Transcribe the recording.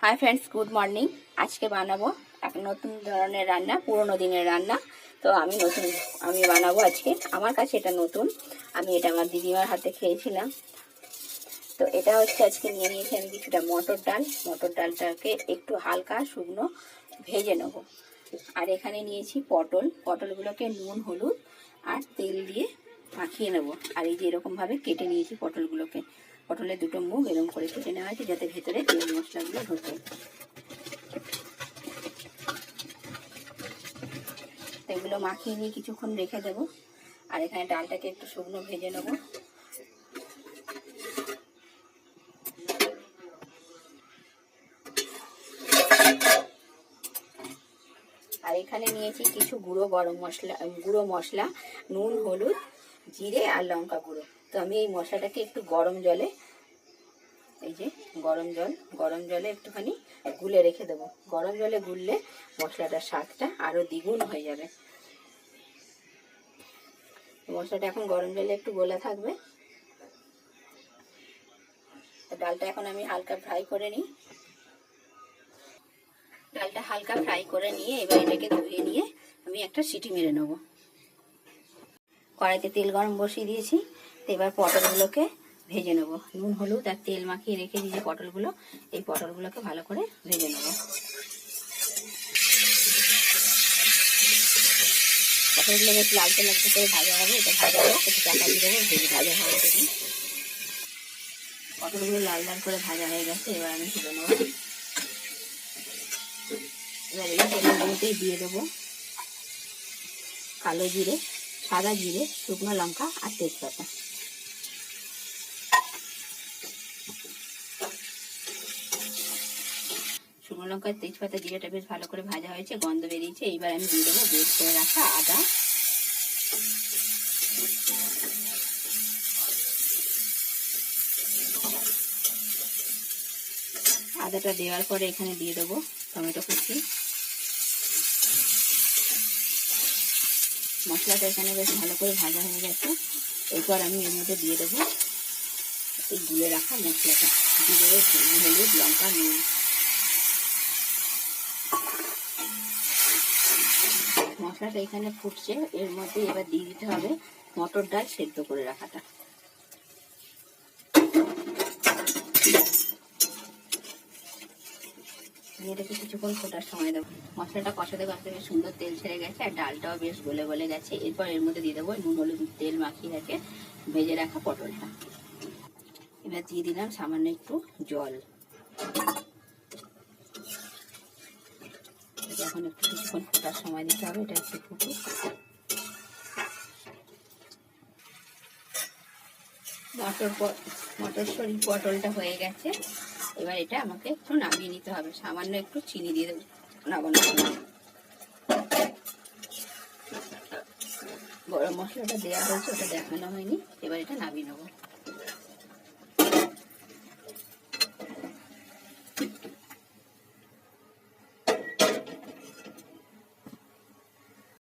Hi friends, good morning. आज के बानाबो एक नतून धरनेर रान्ना, पुरानो दिनेर रान्ना। तो आमी बानाबो आज के आमार काछे एटा नतून। आमी एटा आमार दिदिमार हाथे खेयेछिलाम। तो एटा होच्छे आज के निये नियेछि आमी किछुटा मटर डालटाके एकटु हालका शुकनो भेजे नेब। और एखाने नियेछि पटलगुलोके नुन हलुद और तेल दिए माखिए नेब। और এই যে এরকম ভাবে কেটে নিয়েছি পটলগুলোকে। পটলের দুটো মুখ এরকম করে কেটে নেওয়া হয়েছে যাতে ভেতরে তেল মশলাগুলো ঢোকে। এগুলো মাখিয়ে নিয়ে কিছুক্ষণ রেখে দেব। আর এখানে ডালটাকে একটু শুকনো ভেজে নেব। আর এখানে নিয়েছি কিছু গুঁড়ো মশলা নুন হলুদ জিরে আর লঙ্কা গুঁড়ো। তো আমি এই মশলাটাকে একটু গরম জলে গরম জলে একটুখানি গুলে রেখে দেবো। গরম জলে গুললে মশলাটার স্বাদটা আরো দ্বিগুণ হয়ে যাবে। মশলাটা এখন গরম জলে একটু গোলা থাকবে। ডালটা এখন আমি হালকা ফ্রাই করে নিই। ডালটা হালকা ফ্রাই করে নিয়ে এবার এটাকে ধুয়ে নিয়ে আমি একটা সিটি মেরে নেব। কড়াইতে তেল গরম বসিয়ে দিয়েছি। তো এবার পটলগুলোকে ভেজে নেব। নুন হলুদ আর তেল মাখিয়ে রেখে দিয়ে পটলগুলো, এই পটলগুলোকে ভালো করে ভেজে নেব। পটলগুলো বেশ লালচে করে ভাজা হবে। এটা ভাজা হবে, একটু টাকা দিয়ে দেবো, ভেজে ভাজা হবে। পটলগুলো লাল লাল করে ভাজা হয়ে গেছে। এবার আমি তুলে নেব। এবার এই তেলের মধ্যেই দিয়ে দেবো কালো জিরে, সাদা জিরে, শুকনো লঙ্কা আর তেজপাতা। শুকনো লঙ্কা তেজপাতা জিরেটা বেশ ভালো করে ভাজা হয়েছে, গন্ধ বেরিয়েছে। এইবার আমি দিয়ে দেবো বেশ করে রাখা আদা, আদাটা দেওয়ার পরে এখানে দিয়ে দেবো টমেটো কুচি। মশলাটা এখানে বেশ ভালো করে ভাজা হয়ে গেছে। এরপর আমি এর মধ্যে দিয়ে দেবো এই গুলে রাখা মশলাটা, জিরে হলুদ লঙ্কা নুন। মশলাটা এখানে ফুটছে, এর মধ্যে এবার দিয়ে দিতে হবে মটর ডাল সেদ্ধ করে রাখাটা। এটাকে কিছুক্ষণ ফোটার সময় দেবো। মশলাটা কষাতে কষাতে বেশ সুন্দর তেল ছেড়ে গেছে আর ডালটাও বেশ গলে গেছে। এরপর এর মধ্যে দিয়ে দেবো নুন হলুদ তেল মাখিয়ে রেখে ভেজে রাখা পটলটা। এবার দিয়ে দিলাম সামান্য একটু জল। এখন একটু কিছুক্ষণ ফোটার সময় দিতে হবে। এটা একটু ফুটুক। মটরশুঁটি পটলটা হয়ে গেছে। এবার এটা আমাকে একটু নামিয়ে নিতে হবে। সামান্য একটু চিনি দিয়ে দেবো নামানোর সময়। গরম মশলাটা দেওয়া হয়েছে, ওটা দেখানো হয়নি। এবার এটা নামিয়ে নেবো।